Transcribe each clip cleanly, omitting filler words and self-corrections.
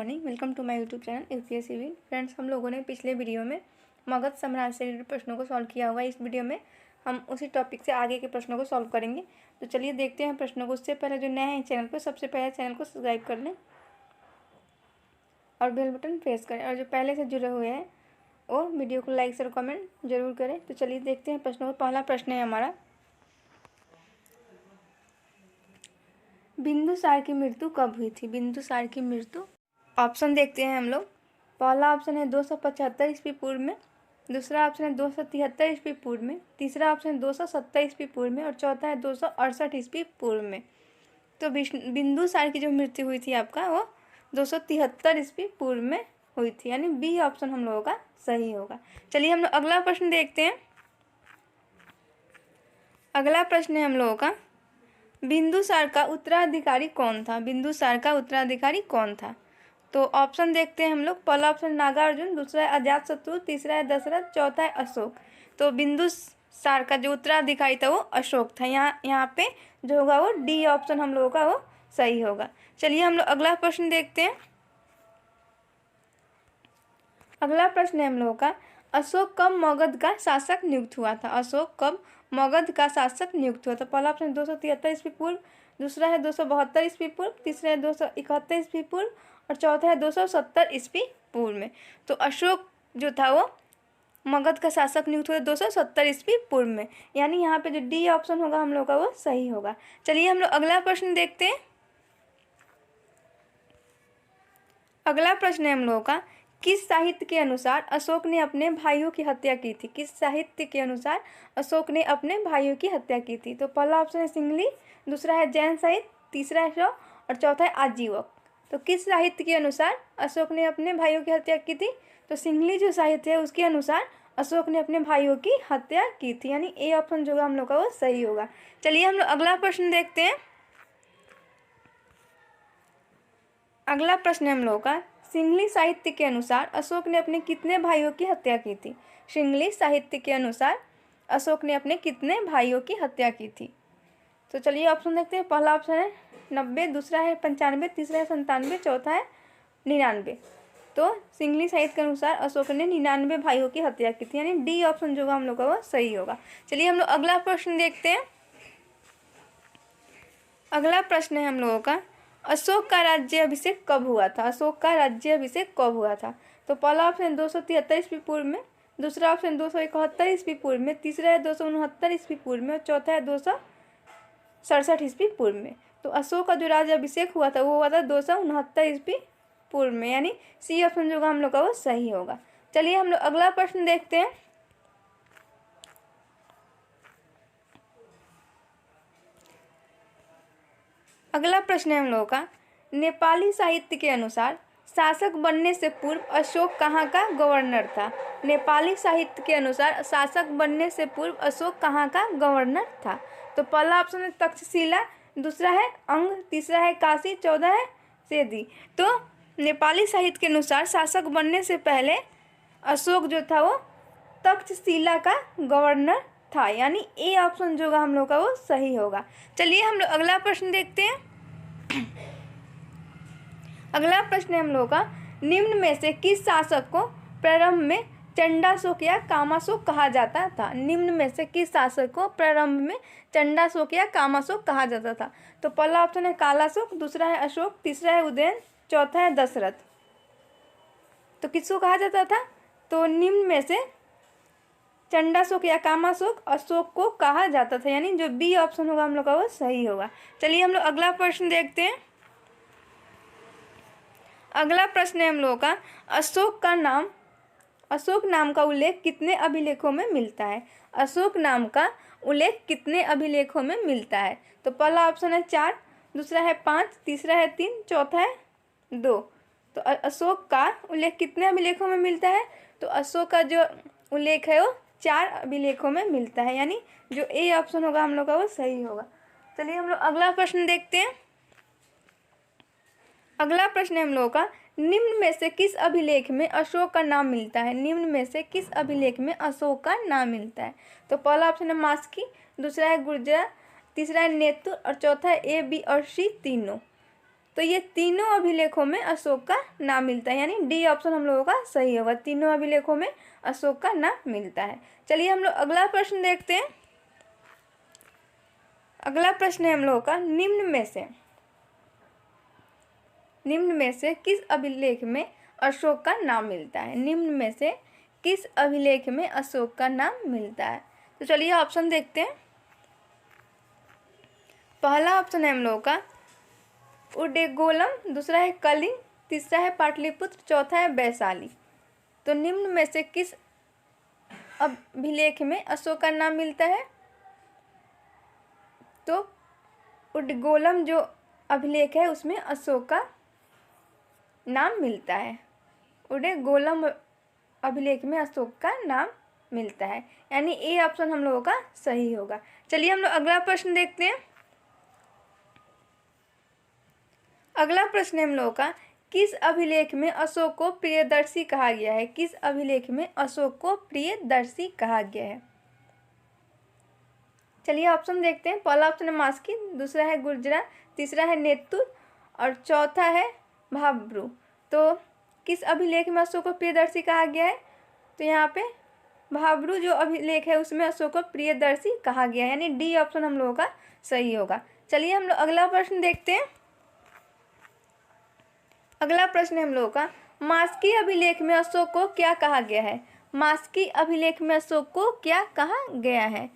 Morning, welcome to my YouTube channel UPSC civil. Friends, हम लोगों ने पिछले वीडियो में मगध साम्राज्य से रिलेटेड प्रश्नों को सॉल्व किया हुआ है। इस वीडियो में हम उसी टॉपिक से आगे के प्रश्नों को सॉल्व करेंगे। तो चलिए देखते हैं प्रश्नों को। उससे पहले जो नए हैं चैनल पर, सबसे पहले चैनल को सब्सक्राइब कर लें और बेल बटन प्रेस करें, और जो पहले से जुड़े हुए हैं वो वीडियो को लाइक और कमेंट जरूर करें। तो चलिए देखते हैं प्रश्नों को। पहला प्रश्न है हमारा, बिंदुसार की मृत्यु कब हुई थी? बिंदुसार की मृत्यु, ऑप्शन देखते हैं हम लोग। पहला ऑप्शन है 275 ईस्वी पूर्व में, दूसरा ऑप्शन है 273 ईस्वी पूर्व में, तीसरा ऑप्शन है 270 ईस्वी पूर्व में, और चौथा है 268 ईस्वी पूर्व में। तो बिंदुसार की जो मृत्यु हुई थी आपका, वो 273 ईस्वी पूर्व में हुई थी, यानी बी ऑप्शन हम लोगों का सही होगा। चलिए हम लोग अगला प्रश्न देखते हैं। अगला प्रश्न है हम लोगों का, बिंदुसार का उत्तराधिकारी कौन था? बिंदुसार का उत्तराधिकारी कौन था? तो ऑप्शन देखते हैं हम लोग। पहला ऑप्शन नागार्जुन, दूसरा है अजातशत्रु, तीसरा है दशरथ, चौथा है अशोक। तो बिंदुसार का जो उत्तराधिकारी था वो अशोक था। यहाँ पे जो होगा वो डी ऑप्शन हम लोगों का वो सही होगा। चलिए हम लोग अगला प्रश्न देखते हैं। अगला प्रश्न है हम लोगों का, अशोक कब मगध का शासक नियुक्त हुआ था? अशोक कब मगध का शासक नियुक्त हुआ था? पहला ऑप्शन 273 ईस्वी पूर्व, दूसरा है 272 ईस्वी पूर्व, तीसरा है 271 ईस्वी पूर्व, और चौथा है 270 ईस्वी पूर्व में। तो अशोक जो था वो मगध का शासक नियुक्त हुआ 270 ईस्वी पूर्व में, यानी यहाँ पे जो डी ऑप्शन होगा हम लोग का वो सही होगा। चलिए हम लोग अगला प्रश्न देखते हैं। अगला प्रश्न है हम लोगों का, किस साहित्य के अनुसार अशोक ने अपने भाइयों की हत्या की थी? किस साहित्य के अनुसार अशोक ने अपने भाइयों की हत्या की थी? तो पहला ऑप्शन है सिंगली, दूसरा है जैन साहित्य, तीसरा है शव, और चौथा है आजीवक। तो किस साहित्य के अनुसार अशोक ने अपने भाइयों की हत्या की थी? तो सिंगली जो साहित्य है उसके अनुसार अशोक ने अपने भाइयों की हत्या की थी, यानी ए ऑप्शन जो होगा हम लोग का वो सही होगा। चलिए हम लोग अगला प्रश्न देखते हैं। अगला प्रश्न है हम लोगों का, सिंगली साहित्य के अनुसार अशोक ने अपने कितने भाइयों की हत्या की थी? सिंगली साहित्य के अनुसार अशोक ने अपने कितने भाइयों की हत्या की थी? तो चलिए ऑप्शन देखते हैं। पहला ऑप्शन है 90, दूसरा है 95, तीसरा है 97, चौथा है 99। तो सिंगली साहित्य के अनुसार अशोक ने 99 भाइयों की हत्या की थी, यानी डी ऑप्शन जो होगा हम लोग का वो सही होगा। चलिए हम लोग अगला प्रश्न देखते हैं। अगला प्रश्न है हम लोगों का, अशोक का राज्य अभिषेक कब हुआ था? अशोक का राज्य अभिषेक कब हुआ था? तो पहला ऑप्शन 273 ईस्वी पूर्व में, दूसरा ऑप्शन 271 ईस्वी पूर्व में, तीसरा है 269 ईस्वी पूर्व में, और चौथा है 267 ईस्वी पूर्व में। तो अशोक का जो राज्य अभिषेक हुआ था वो हुआ था 269 ईस्वी पूर्व में, यानी सी ऑप्शन जो होगा हम लोग का वो सही होगा। चलिए हम लोग अगला प्रश्न देखते हैं। अगला प्रश्न है हम लोगों का, नेपाली साहित्य के अनुसार शासक बनने से पूर्व अशोक कहाँ का गवर्नर था? नेपाली साहित्य के अनुसार शासक बनने से पूर्व अशोक कहाँ का गवर्नर था? तो पहला ऑप्शन है तक्षशिला, दूसरा है अंग, तीसरा है काशी, चौथा है सेदी। तो नेपाली साहित्य के अनुसार शासक बनने से पहले अशोक जो था वो तक्षशिला का गवर्नर था, यानी ए ऑप्शन जो होगा हम लोग का वो सही होगा। चलिए हम लोग अगला प्रश्न देखते हैं। अगला प्रश्न है हम लोगों का, निम्न में से किस शासक को प्रारंभ में चंडाशोक या कामाशोक कहा जाता था? निम्न में से किस शासक को प्रारंभ में चंडाशोक या कामाशोक कहा जाता था? तो पहला ऑप्शन है कालाशोक, दूसरा है अशोक, तीसरा है उदयन, चौथा है दशरथ। तो किसको कहा जाता था? तो निम्न में से चंडाशोक या कामाशोक अशोक को कहा जाता था, यानी जो बी ऑप्शन होगा हम लोग का वो सही होगा। चलिए हम लोग अगला प्रश्न देखते हैं। अगला प्रश्न है हम लोगों का, अशोक नाम का उल्लेख कितने अभिलेखों में मिलता है? अशोक नाम का उल्लेख कितने अभिलेखों में मिलता है? तो पहला ऑप्शन है 4, दूसरा है 5, तीसरा है 3, चौथा है 2। तो अशोक का उल्लेख कितने अभिलेखों में मिलता है? तो अशोक का जो उल्लेख है वो 4 अभिलेखों में मिलता है, यानी जो ए ऑप्शन होगा हम लोग का वो सही होगा। चलिए हम लोग अगला प्रश्न देखते हैं। अगला प्रश्न है हम लोगों का, निम्न में से किस अभिलेख में अशोक का नाम मिलता है? निम्न में से किस अभिलेख में अशोक का नाम मिलता है? तो पहला ऑप्शन है मास्की, दूसरा है गुर्जरा, तीसरा है नेतुर, और चौथा है ए, बी और सी तीनों। तो ये तीनों अभिलेखों में अशोक का नाम मिलता है, यानी डी ऑप्शन हम लोगों का सही होगा, तीनों अभिलेखों में अशोक का नाम मिलता है। चलिए हम लोग अगला प्रश्न देखते हैं। अगला प्रश्न है हम लोगों का, निम्न में से किस अभिलेख में अशोक का नाम मिलता है? निम्न में से किस अभिलेख में अशोक का नाम मिलता है? तो चलिए ऑप्शन देखते हैं। पहला ऑप्शन है हम लोगों का उडेगोलम, दूसरा है कलिंग, तीसरा है पाटलिपुत्र, चौथा है वैशाली। तो निम्न में से किस अभिलेख में अशोक का नाम मिलता है? तो उडगोलम जो अभिलेख है उसमें अशोक का नाम मिलता है। उडेगोलम अभिलेख में अशोक का नाम मिलता है, यानी ए ऑप्शन हम लोगों का सही होगा। चलिए हम लोग अगला प्रश्न देखते हैं। अगला प्रश्न है हम लोगों का, किस अभिलेख में अशोक को प्रियदर्शी कहा गया है? किस अभिलेख में अशोक को प्रियदर्शी कहा गया है? चलिए ऑप्शन देखते हैं। पहला ऑप्शन है मास्की, दूसरा है गुर्जरा, तीसरा है नेतुर और चौथा है भाब्रू। तो किस अभिलेख में अशोक को प्रियदर्शी कहा गया है? तो यहाँ पे भाब्रू जो अभिलेख है उसमें अशोक को प्रियदर्शी कहा गया है, यानी डी ऑप्शन हम लोगों का सही होगा। चलिए हम लोग अगला प्रश्न देखते हैं। अगला प्रश्न है हम लोगों का, मास्की अभिलेख में अशोक को क्या कहा गया है? मास्की अभिलेख में अशोक को क्या कहा गया है?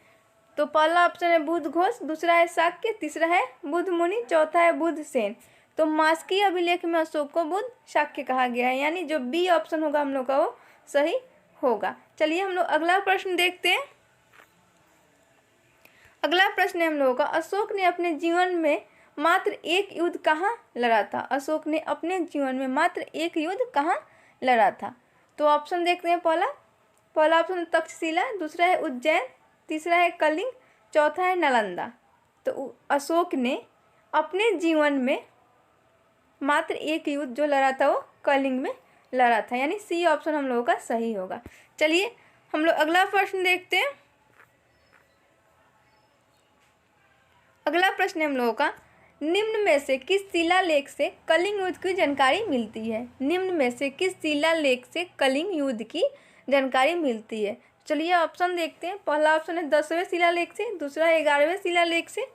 तो पहला ऑप्शन है बुध घोष, दूसरा है शाक्य, तीसरा है बुध मुनि, चौथा है बुध सेन। तो मास्की अभिलेख में अशोक को बुध शाक्य कहा गया है, यानी जो बी ऑप्शन होगा हम लोग का वो सही होगा। चलिए हम लोग अगला प्रश्न देखते हैं। अगला प्रश्न है हम लोगों का, अशोक ने अपने जीवन में मात्र एक युद्ध कहाँ लड़ा था? अशोक ने अपने जीवन में मात्र एक युद्ध कहाँ लड़ा था? तो ऑप्शन देखते हैं। पहला ऑप्शन तक्षशिला, दूसरा है उज्जैन, तीसरा है कलिंग, चौथा है नालंदा। तो अशोक ने अपने जीवन में मात्र एक युद्ध जो लड़ा था वो कलिंग में लड़ा था, यानी सी ऑप्शन हम लोगों का सही होगा। चलिए हम लोग अगला प्रश्न देखते हैं। अगला प्रश्न है हम लोगों का, निम्न में से किस शिलालेख से कलिंग युद्ध की जानकारी मिलती है? निम्न में से किस शिलालेख से कलिंग युद्ध की जानकारी मिलती है? चलिए ऑप्शन देखते हैं। पहला ऑप्शन है 10वें शिलालेख से, दूसरा है 11वें शिलालेख से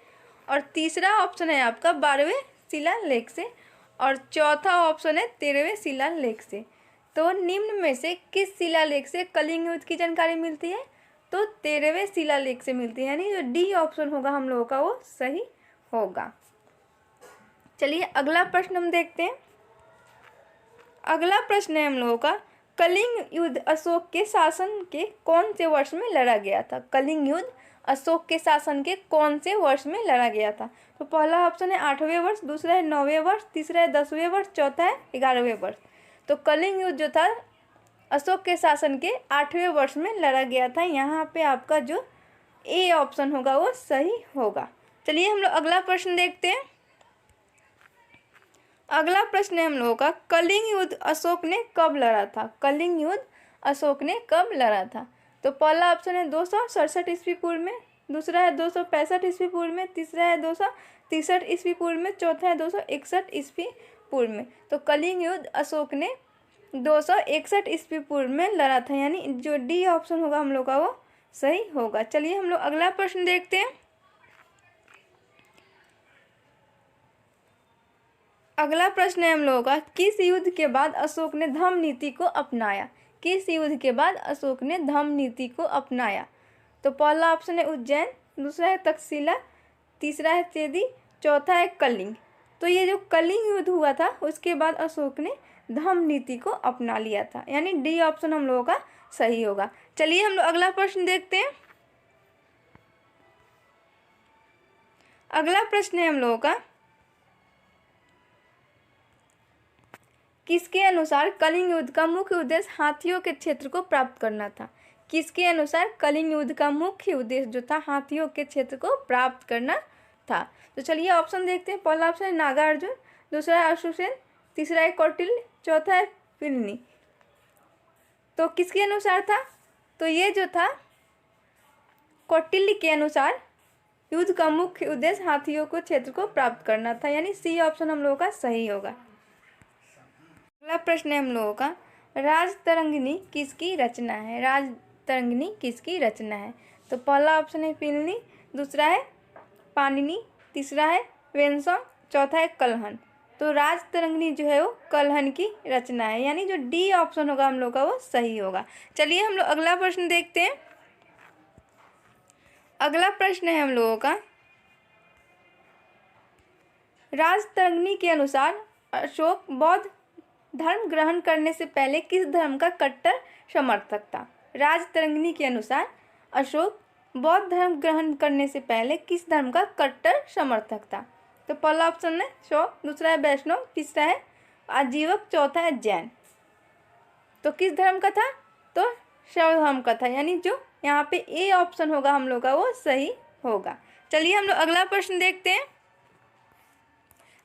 और तीसरा ऑप्शन है आपका 12वें शिलालेख से और चौथा ऑप्शन है 13वें शिलालेख से। तो निम्न में से किस शिलालेख से कलिंग युद्ध की जानकारी मिलती है? तो 13वें शिलालेख से मिलती है, यानी जो डी ऑप्शन होगा हम लोगों का वो सही होगा। चलिए अगला प्रश्न हम देखते हैं। अगला प्रश्न है हम लोगों का, कलिंग युद्ध अशोक के शासन के कौन से वर्ष में लड़ा गया था? कलिंग युद्ध अशोक के शासन के कौन से वर्ष में लड़ा गया था? तो पहला ऑप्शन है 8वें वर्ष, दूसरा है 9वें वर्ष, तीसरा है 10वें वर्ष, चौथा है 11वें वर्ष। तो कलिंग युद्ध जो था अशोक के शासन के 8वें वर्ष में लड़ा गया था, यहाँ पे आपका जो ए ऑप्शन होगा वो सही होगा। चलिए हम लोग अगला प्रश्न देखते हैं। अगला प्रश्न है हम लोगों का, कलिंग युद्ध अशोक ने कब लड़ा था? कलिंग युद्ध अशोक ने कब लड़ा था? तो पहला ऑप्शन है 267 ईस्वी पूर्व में, दूसरा है 265 ईस्वी पूर्व में, तीसरा है 263 ईस्वी पूर्व में, चौथा है 261 ईस्वी पूर्व में। तो कलिंग युद्ध अशोक ने 261 ईस्वी पूर्व में लड़ा था, यानी जो डी ऑप्शन होगा हम लोग का वो सही होगा। चलिए हम लोग अगला प्रश्न देखते हैं। अगला प्रश्न है हम लोगों का, किस युद्ध के बाद अशोक ने धम्म नीति को अपनाया? किस युद्ध के बाद अशोक ने धम्म नीति को अपनाया? तो पहला ऑप्शन है उज्जैन, दूसरा है तक्षशिला, तीसरा है चेदी, चौथा है कलिंग। तो ये जो कलिंग युद्ध हुआ था उसके बाद अशोक ने धम्म नीति को अपना लिया था, यानी डी ऑप्शन हम लोगों का सही होगा। चलिए हम लोग अगला प्रश्न देखते हैं। अगला प्रश्न है हम लोगों का, किसके अनुसार कलिंग युद्ध का मुख्य उद्देश्य हाथियों के क्षेत्र को प्राप्त करना था? किसके अनुसार कलिंग युद्ध का मुख्य उद्देश्य जो था हाथियों के क्षेत्र को प्राप्त करना था? तो चलिए ऑप्शन देखते हैं। पहला ऑप्शन है नागार्जुन, दूसरा है अशोकसेन, तीसरा है कौटिल्य, चौथा है पिलनी। तो किसके अनुसार था? तो ये जो था कौटिल्य के अनुसार युद्ध का मुख्य उद्देश्य हाथियों को क्षेत्र को प्राप्त करना था, यानी सी ऑप्शन हम लोगों का सही होगा। अगला प्रश्न है हम लोगों का, राजतरंगिणी किसकी रचना है? राजतरंगिणी किसकी रचना है? तो पहला ऑप्शन है प्लिनी, दूसरा है पाणिनि, तीसरा है वेन्सॉन्ग, चौथा है कल्हण। तो राजतरंगिणी जो है वो कल्हण की रचना है, यानी जो डी ऑप्शन होगा हम लोग का वो सही होगा। चलिए हम लोग अगला प्रश्न देखते हैं। अगला प्रश्न है हम लोगों का, राजतरंगिणी के अनुसार अशोक बौद्ध धर्म ग्रहण करने से पहले किस धर्म का कट्टर समर्थक था? राजतरंगिणी के अनुसार अशोक बौद्ध धर्म ग्रहण करने से पहले किस धर्म का कट्टर समर्थक था? तो पहला ऑप्शन है शौक, दूसरा है वैष्णव, तीसरा है आजीवक, चौथा है जैन। तो किस धर्म का था? तो शैव धर्म का था, यानी जो यहाँ पे ए ऑप्शन होगा हम लोग का वो सही होगा। चलिए हम लोग अगला प्रश्न देखते हैं।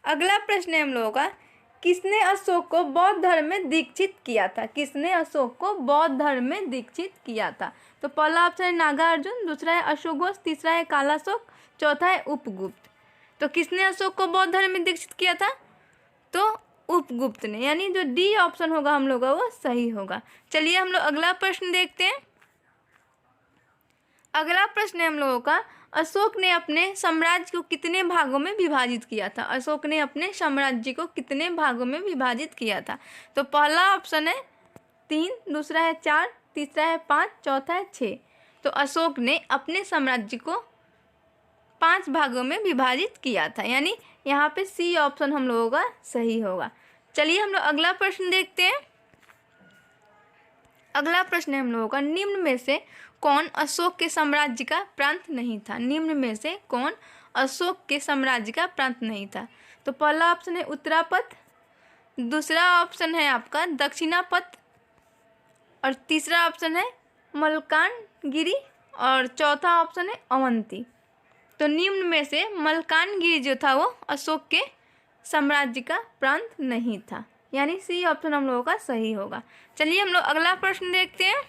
अगला प्रश्न है हम लोगों का, किसने अशोक को बौद्ध धर्म में दीक्षित किया था? किसने अशोक को बौद्ध धर्म में दीक्षित किया था? तो पहला ऑप्शन है नागार्जुन, दूसरा है अशोक घोष, तीसरा है कालाशोक, चौथा है उपगुप्त। तो किसने अशोक को बौद्ध धर्म में दीक्षित किया था? तो उपगुप्त ने, यानी जो डी ऑप्शन होगा हम लोग का वो सही होगा। चलिए हम लोग अगला प्रश्न देखते हैं। अगला प्रश्न है हम लोगों का, अशोक ने अपने साम्राज्य को कितने भागों में विभाजित किया था? अशोक ने अपने साम्राज्य को कितने भागों में विभाजित किया था? तो पहला ऑप्शन है 3, दूसरा है 4, तीसरा है 5, चौथा है 6। तो अशोक ने अपने साम्राज्य को 5 भागों में विभाजित किया था, यानी यहाँ पे सी ऑप्शन हम लोगों का सही होगा। चलिए हम लोग अगला प्रश्न देखते हैं। अगला प्रश्न है हम लोगों का, निम्न में से कौन अशोक के साम्राज्य का प्रांत नहीं था? निम्न में से कौन अशोक के साम्राज्य का प्रांत नहीं था? तो पहला ऑप्शन है उत्तरापथ, दूसरा ऑप्शन है आपका दक्षिणापथ, और तीसरा ऑप्शन है मलकानगिरी, और चौथा ऑप्शन है अवंती। तो निम्न में से मलकानगिरी जो था वो अशोक के साम्राज्य का प्रांत नहीं था, यानी सी ऑप्शन हम लोगों का सही होगा। चलिए हम लोग अगला प्रश्न देखते हैं।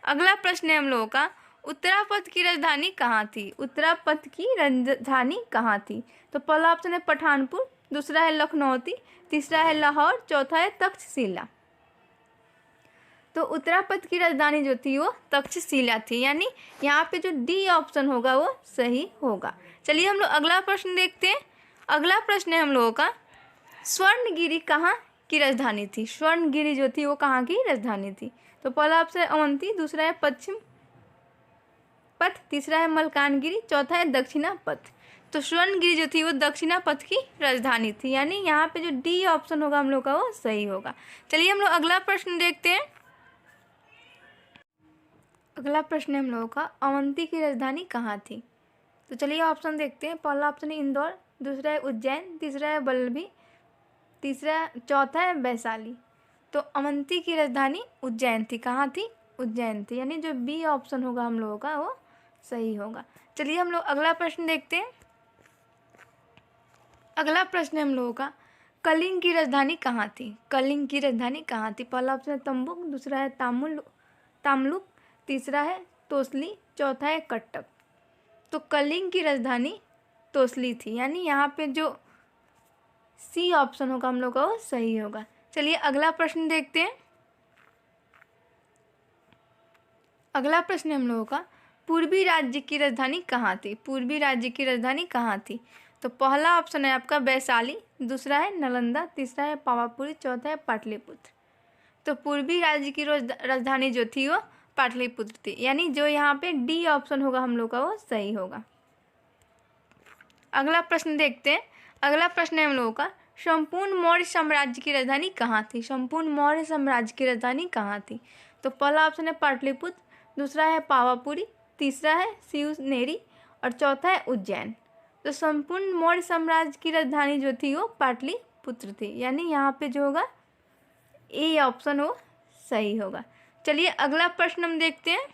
अगला प्रश्न है हम लोगों का, उत्तरापथ की राजधानी कहाँ थी? उत्तरापथ की राजधानी कहाँ थी? तो पहला ऑप्शन है पठानपुर, दूसरा है लखनौती, तीसरा है लाहौर, चौथा है तक्षशिला। तो उत्तरापथ की राजधानी जो थी वो तक्षशिला थी, यानी यहाँ पे जो डी ऑप्शन होगा वो सही होगा। चलिए हम लोग अगला प्रश्न देखते हैं। अगला प्रश्न है हम लोगों का, स्वर्णगिरी कहाँ की राजधानी थी? स्वर्णगिरी जो थी वो कहाँ की राजधानी थी? तो पहला ऑप्शन है अवंती, दूसरा है पश्चिम पथ, तीसरा है मलकानगिरी, चौथा है दक्षिणापथ। तो स्वर्णगिरी जो थी वो दक्षिणापथ की राजधानी थी, यानी यहाँ पे जो डी ऑप्शन होगा हम लोग का वो सही होगा। चलिए हम लोग अगला प्रश्न देखते हैं। अगला प्रश्न है हम लोगों का, अवंती की राजधानी कहाँ थी? तो चलिए ऑप्शन देखते हैं। पहला ऑप्शन है इंदौर, दूसरा है उज्जैन, तीसरा है वल्लभी, चौथा है वैशाली। तो अवंती की राजधानी उज्जैन थी। कहाँ थी? उज्जैन थी, यानी जो बी ऑप्शन होगा हम लोगों का वो सही होगा। चलिए हम लोग अगला प्रश्न देखते हैं। अगला प्रश्न है हम लोगों का, कलिंग की राजधानी कहाँ थी? कलिंग की राजधानी कहाँ थी? पहला ऑप्शन है तंबुक, दूसरा है तामलुक, तीसरा है तोसली, चौथा है कट्टक। तो कलिंग की राजधानी तोसली थी, यानी यहाँ पे जो सी ऑप्शन होगा हम लोग का वो सही होगा। चलिए अगला प्रश्न देखते हैं। अगला प्रश्न है हम लोगों का, पूर्वी राज्य की राजधानी कहाँ थी? पूर्वी राज्य की राजधानी कहाँ थी? तो पहला ऑप्शन है आपका वैशाली, दूसरा है नालंदा, तीसरा है पावापुरी, चौथा है पाटलिपुत्र। तो पूर्वी राज्य की राजधानी जो थी वो पाटलिपुत्र थी, यानी जो यहाँ पे डी ऑप्शन होगा हम लोग का वो सही होगा। अगला प्रश्न देखते हैं। अगला प्रश्न है हम लोगों का, संपूर्ण मौर्य साम्राज्य की राजधानी कहाँ थी? संपूर्ण मौर्य साम्राज्य की राजधानी कहाँ थी? तो पहला ऑप्शन है पाटलिपुत्र, दूसरा है पावापुरी, तीसरा है शिवनेरी, और चौथा है उज्जैन। तो संपूर्ण मौर्य साम्राज्य की राजधानी जो थी वो पाटलिपुत्र थी, यानी यहाँ पे जो होगा ए ऑप्शन वो सही होगा। चलिए अगला प्रश्न हम देखते हैं।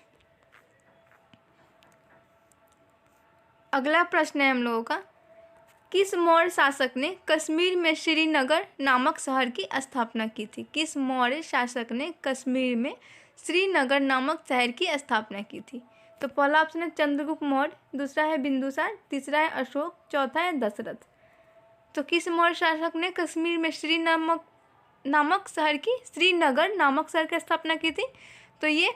अगला प्रश्न है हम लोगों का, किस मौर्य शासक ने कश्मीर में श्रीनगर नामक शहर की स्थापना की थी? किस मौर्य शासक ने कश्मीर में श्रीनगर नामक शहर की स्थापना की थी? तो पहला ऑप्शन है चंद्रगुप्त मौर्य, दूसरा है बिंदुसार, तीसरा है अशोक, चौथा है दशरथ। तो किस मौर्य शासक ने कश्मीर में श्रीनगर नामक शहर की स्थापना की थी? तो ये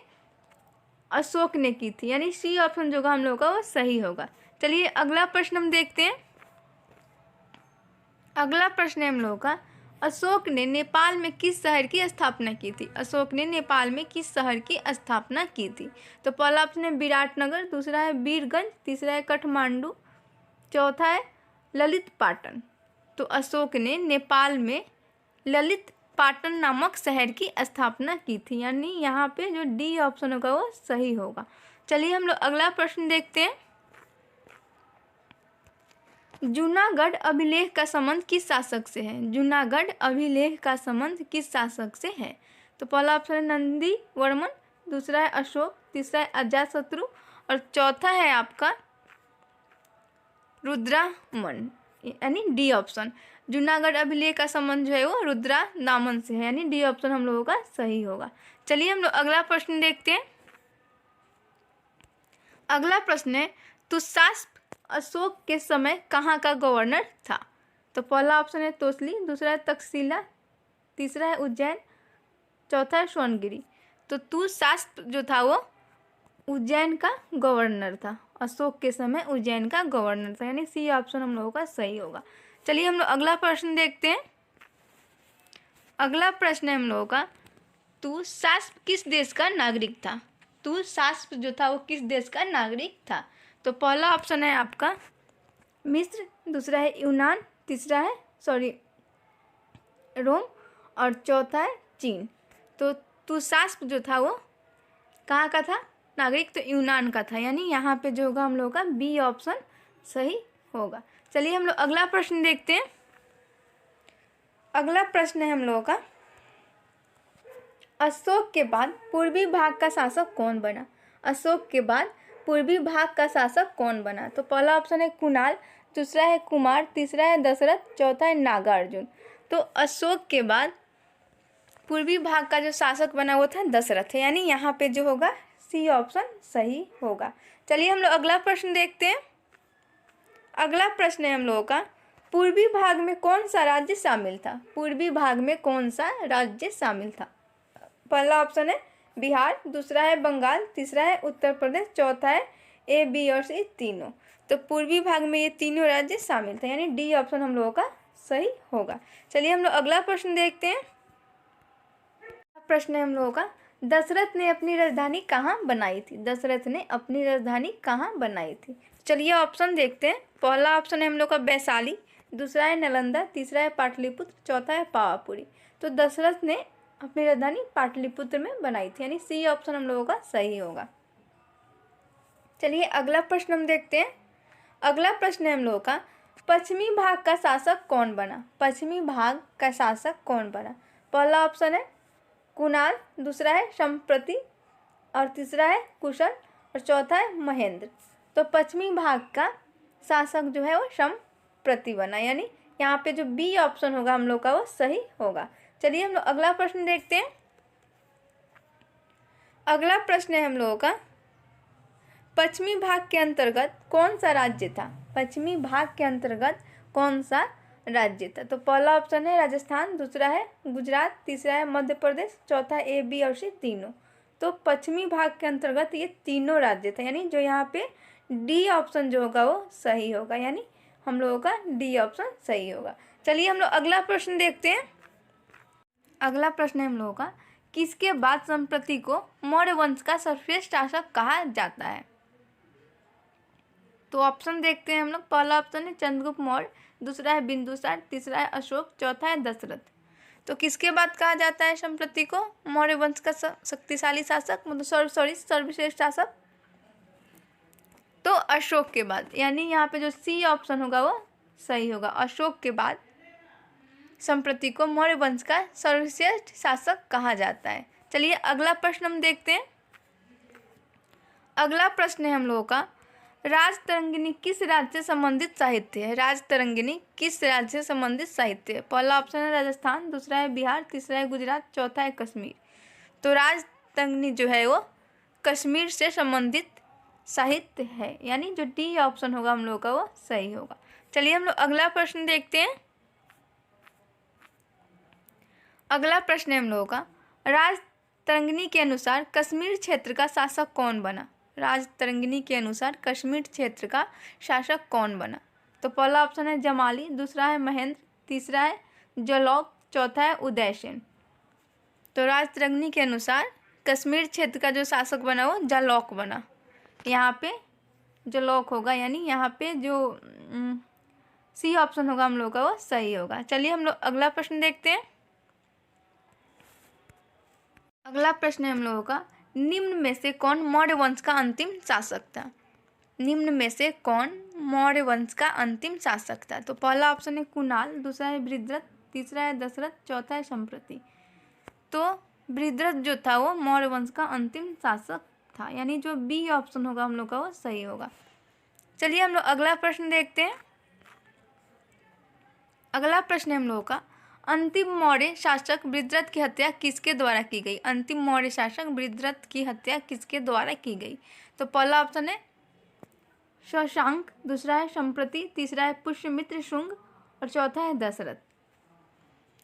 अशोक ने की थी, यानी सी ऑप्शन जो होगा हम लोगों का वो सही होगा। चलिए अगला प्रश्न हम देखते हैं। अगला प्रश्न है हम लोगों का, अशोक ने नेपाल में किस शहर की स्थापना की थी? अशोक ने नेपाल में किस शहर की स्थापना की थी? तो पहला ऑप्शन है विराटनगर, दूसरा है वीरगंज, तीसरा है काठमांडू, चौथा है ललित पाटन। तो अशोक ने नेपाल में ललित पाटन नामक शहर की स्थापना की थी, यानी यहाँ पे जो डी ऑप्शन होगा वो सही होगा। चलिए हम लोग अगला प्रश्न देखते हैं। जूनागढ़ अभिलेख का संबंध किस शासक से है? जूनागढ़ अभिलेख का संबंध किस शासक से है? तो पहला ऑप्शन है नंदी वर्मन, दूसरा है अशोक, तीसरा है अजातशत्रु और चौथा है आपका रुद्रमन, यानी डी ऑप्शन। जूनागढ़ अभिलेख का संबंध जो है वो रुद्रदामन से है, यानी डी ऑप्शन हम लोगों का सही होगा। चलिए हम लोग अगला प्रश्न देखते हैं। अगला प्रश्न है, तुषास्प अशोक के समय कहाँ का गवर्नर था? तो पहला ऑप्शन है तोसली, दूसरा है तक्षशिला, तीसरा है उज्जैन, चौथा है स्वर्णगिरी। तो तुषास्प जो था वो उज्जैन का गवर्नर था, अशोक के समय उज्जैन का गवर्नर था, यानी सी ऑप्शन हम लोगों का सही होगा। चलिए हम लोग अगला प्रश्न देखते हैं। अगला प्रश्न है हम लोगों का, तुषास्प किस देश का नागरिक था? तुषास्प जो था वो किस देश का नागरिक था? तो पहला ऑप्शन है आपका मिस्र, दूसरा है यूनान, तीसरा है रोम और चौथा है चीन। तो तुषास्प जो था वो कहाँ का था नागरिक? तो यूनान का था, यानी यहाँ पे जो होगा हम लोगों का बी ऑप्शन सही होगा। चलिए हम लोग अगला प्रश्न देखते हैं। अगला प्रश्न है हम लोगों का, अशोक के बाद पूर्वी भाग का शासक कौन बना? अशोक के बाद पूर्वी भाग का शासक कौन बना? तो पहला ऑप्शन है कुणाल, दूसरा है कुमार, तीसरा है दशरथ, चौथा है नागार्जुन। तो अशोक के बाद पूर्वी भाग का जो शासक बना वो था दशरथ है, यानी यहाँ पे जो होगा सी ऑप्शन सही होगा। चलिए हम लोग अगला प्रश्न देखते हैं। अगला प्रश्न है हम लोगों का, पूर्वी भाग में कौन सा राज्य शामिल था? पूर्वी भाग में कौन सा राज्य शामिल था? पहला ऑप्शन है बिहार, दूसरा है बंगाल, तीसरा है उत्तर प्रदेश, चौथा है ए बी और सी तीनों। तो पूर्वी भाग में ये तीनों राज्य शामिल थे, यानी डी ऑप्शन हम लोगों का सही होगा। चलिए हम लोग अगला प्रश्न देखते हैं। प्रश्न है हम लोगों का, दशरथ ने अपनी राजधानी कहाँ बनाई थी? दशरथ ने अपनी राजधानी कहाँ बनाई थी? चलिए ऑप्शन देखते हैं। पहला ऑप्शन है हम लोग का वैशाली, दूसरा है नालंदा, तीसरा है पाटलिपुत्र, चौथा है पावापुरी। तो दशरथ ने अपनी राजधानी पाटलिपुत्र में बनाई थी, यानी सी ऑप्शन हम लोगों का सही होगा। चलिए अगला प्रश्न हम देखते हैं। अगला प्रश्न है हम लोगों का, पश्चिमी भाग का शासक कौन बना? पश्चिमी भाग का शासक कौन बना? पहला ऑप्शन है कुणाल, दूसरा है संप्रति और तीसरा है कुशल और चौथा है महेंद्र। तो पश्चिमी भाग का शासक जो है वो संप्रति बना, यानी यहाँ पे जो बी ऑप्शन होगा हम लोग का वो सही होगा। चलिए हम लोग अगला प्रश्न देखते हैं। अगला प्रश्न है हम लोगों का, पश्चिमी भाग के अंतर्गत कौन सा राज्य था? पश्चिमी भाग के अंतर्गत कौन सा राज्य था? तो पहला ऑप्शन है राजस्थान, दूसरा है गुजरात, तीसरा है मध्य प्रदेश, चौथा ए बी और सी तीनों। तो पश्चिमी भाग के अंतर्गत ये तीनों राज्य था, यानी जो यहाँ पे डी ऑप्शन जो होगा वो सही होगा, यानी हम लोगों का डी ऑप्शन सही होगा। चलिए हम लोग अगला प्रश्न देखते हैं। अगला प्रश्न है हम लोगों का, किसके बाद संप्रति को मौर्य वंश का सर्वश्रेष्ठ शासक कहा जाता है? तो ऑप्शन देखते हैं हम लोग। पहला ऑप्शन है चंद्रगुप्त मौर्य, दूसरा है बिंदुसार, तीसरा है अशोक, चौथा है दशरथ। तो किसके बाद कहा जाता है संप्रति को मौर्य वंश का शक्तिशाली शासक, मतलब सर्वश्रेष्ठ शासक? तो अशोक के बाद, यानी यहाँ पे जो सी ऑप्शन होगा वो सही होगा। अशोक के बाद संप्रति को मौर्य वंश का सर्वश्रेष्ठ शासक कहा जाता है। चलिए अगला प्रश्न हम देखते हैं। अगला प्रश्न है हम लोगों का, राजतरंगिणी किस राज्य से संबंधित साहित्य है? राजतरंगिणी किस राज्य से संबंधित साहित्य है? पहला ऑप्शन है राजस्थान, दूसरा है बिहार, तीसरा है गुजरात, चौथा है कश्मीर। तो राजतरंगिणी जो है वो कश्मीर से संबंधित साहित्य है, यानी जो डी ऑप्शन होगा हम लोगों का वो सही होगा। चलिए हम लोग अगला प्रश्न देखते हैं। अगला प्रश्न है हम लोगों का, राजतरंगिणी के अनुसार कश्मीर क्षेत्र का शासक कौन बना? राजतरंगिणी के अनुसार कश्मीर क्षेत्र का शासक कौन बना? तो पहला ऑप्शन है जमाली, दूसरा है महेंद्र, तीसरा है जलौक, चौथा है उदयसेन। तो राजतरंगिणी के अनुसार कश्मीर क्षेत्र का जो शासक बना वो जलौक बना। यहाँ पे जलौक होगा, यानी यहाँ पे जो सी ऑप्शन होगा हम लोग का वो सही होगा। चलिए हम लोग अगला प्रश्न देखते हैं। अगला प्रश्न है हम लोगों का, निम्न में से कौन मौर्य वंश का अंतिम शासक था? निम्न में से कौन मौर्य वंश का अंतिम शासक था? तो पहला ऑप्शन है कुणाल, दूसरा है बृहद्रथ, तीसरा है दशरथ, चौथा है संप्रति। तो बृहद्रथ जो था वो मौर्य वंश का अंतिम शासक था, यानी जो बी ऑप्शन होगा हम लोग का वो सही होगा। चलिए हम लोग अगला प्रश्न देखते हैं। अगला प्रश्न है हम लोगों का, अंतिम मौर्य शासक बृहद्रथ की हत्या किसके द्वारा की गई? अंतिम मौर्य शासक बृहद्रथ की हत्या किसके द्वारा की गई? तो पहला ऑप्शन है शशांक, दूसरा है संप्रति, तीसरा है पुष्यमित्र शुंग और चौथा है दशरथ।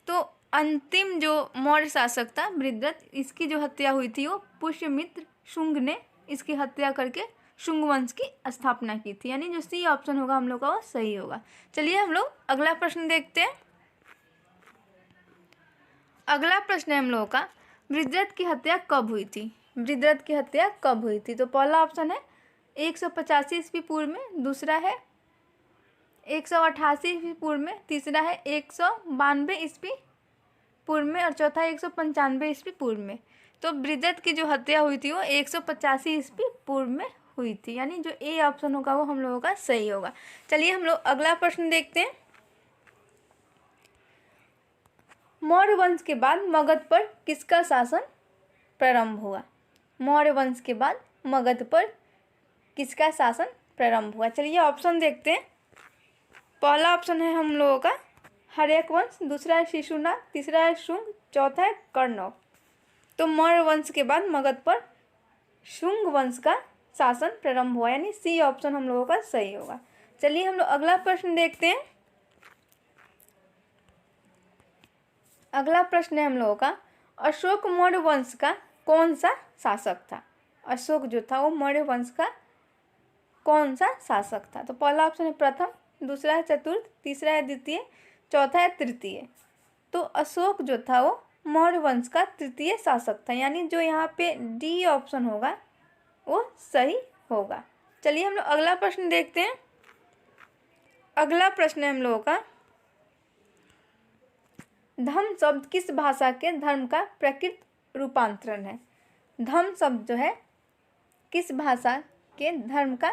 तो अंतिम जो मौर्य शासक था बृहद्रथ, इसकी जो हत्या हुई थी वो पुष्यमित्र शुंग ने इसकी हत्या करके शुंग वंश की स्थापना की थी, यानी जो सी ऑप्शन होगा हम लोग का वो सही होगा। चलिए हम लोग अगला प्रश्न देखते हैं। अगला प्रश्न है हम लोगों का, बृहद्रथ की हत्या कब हुई थी? बृहद्रथ की हत्या कब हुई थी? तो पहला ऑप्शन है 185 ईस्वी पूर्व में, दूसरा है 188 ईस्वी पूर्व में, तीसरा है 192 ईस्वी पूर्व में और चौथा 195 ईस्वी पूर्व में। तो बृहद्रथ की जो हत्या हुई थी वो 185 ईस्वी पूर्व में हुई थी, यानी जो ए ऑप्शन होगा वो हम लोगों का सही होगा। चलिए हम लोग अगला प्रश्न देखते हैं। मौर्य वंश के बाद मगध पर किसका शासन प्रारंभ हुआ? मौर्य वंश के बाद मगध पर किसका शासन प्रारंभ हुआ? चलिए ऑप्शन देखते हैं। पहला ऑप्शन है हम लोगों का हर्यक वंश, दूसरा है शिशुनाग, तीसरा है शुंग, चौथा है कर्णव। तो मौर्य वंश के बाद मगध पर शुंग वंश का शासन प्रारंभ हुआ, यानी सी ऑप्शन हम लोगों का सही होगा। चलिए हम लोग अगला प्रश्न देखते हैं। अगला प्रश्न है हम लोगों का, अशोक मौर्य वंश का कौन सा शासक था? अशोक जो था वो मौर्य वंश का कौन सा शासक था? तो पहला ऑप्शन है प्रथम, दूसरा है चतुर्थ, तीसरा है द्वितीय, चौथा है तृतीय। तो अशोक जो था वो मौर्य वंश का तृतीय शासक था, यानी जो यहाँ पे डी ऑप्शन होगा वो सही होगा। चलिए हम लोग अगला प्रश्न देखते हैं। अगला प्रश्न है हम लोगों का, धम्म शब्द किस भाषा के धर्म का प्रकृत रूपांतरण है? धम्म शब्द जो है किस भाषा के धर्म का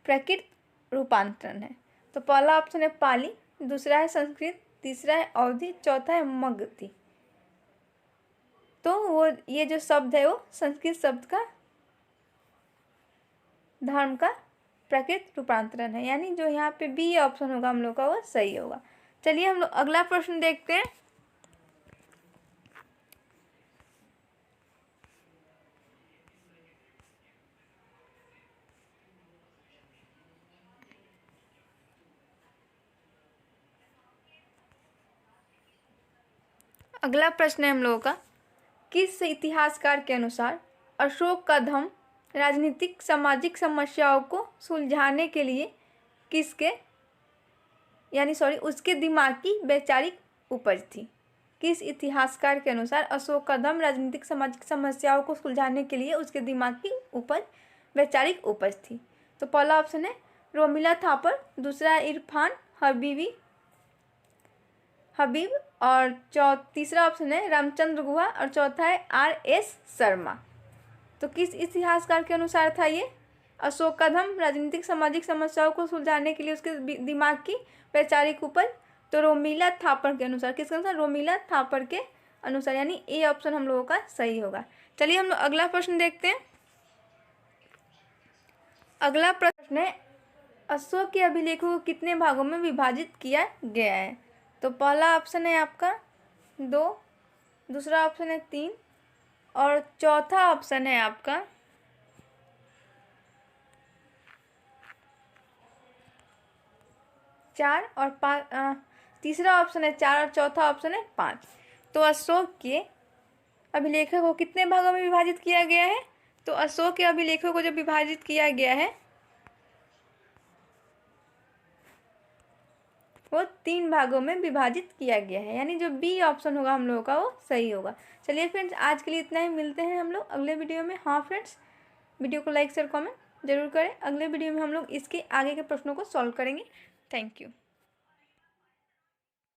प्रकृत रूपांतरण है? तो पहला ऑप्शन है पाली, दूसरा है संस्कृत, तीसरा है अवधी, चौथा है मगधी। तो वो ये जो शब्द है वो संस्कृत शब्द का धर्म का प्रकृत रूपांतरण है, यानी जो यहाँ पे बी ऑप्शन होगा हम लोग का वो सही होगा। चलिए हम लोग अगला प्रश्न देखते हैं। अगला प्रश्न है हम लोगों का, किस इतिहासकार के अनुसार अशोक का धम्म राजनीतिक सामाजिक समस्याओं को सुलझाने के लिए उसके दिमाग की वैचारिक उपज थी? किस इतिहासकार के अनुसार अशोक का धम्म राजनीतिक सामाजिक समस्याओं को सुलझाने के लिए उसके दिमाग की वैचारिक उपज थी? तो पहला ऑप्शन है रोमिला थापर, दूसरा है इरफान हबीब और तीसरा ऑप्शन है रामचंद्र गुहा और चौथा है R.S. शर्मा। तो किस इतिहासकार के अनुसार था ये अशोक का धम्म राजनीतिक सामाजिक समस्याओं को सुलझाने के लिए उसके दिमाग की वैचारिक उपज? तो रोमिला थापर के अनुसार। किसके अनुसार? रोमिला थापर के अनुसार, यानी ए ऑप्शन हम लोगों का सही होगा। चलिए हम लोग अगला प्रश्न देखते हैं। अगला प्रश्न है, अशोक के अभिलेखों को कितने भागों में विभाजित किया गया है? तो पहला ऑप्शन है आपका 2, दूसरा ऑप्शन है 3 और चौथा ऑप्शन है आपका 4 और 5, तीसरा ऑप्शन है 4 और चौथा ऑप्शन है 5। तो अशोक के अभिलेखों को कितने भागों में विभाजित किया गया है? तो अशोक के अभिलेखों को जब विभाजित किया गया है वो 3 भागों में विभाजित किया गया है, यानी जो बी ऑप्शन होगा हम लोगों का वो सही होगा। चलिए फ्रेंड्स, आज के लिए इतना ही, मिलते हैं हम लोग अगले वीडियो में। हाँ फ्रेंड्स, वीडियो को लाइक शेयर कमेंट जरूर करें। अगले वीडियो में हम लोग इसके आगे के प्रश्नों को सॉल्व करेंगे। Thank you.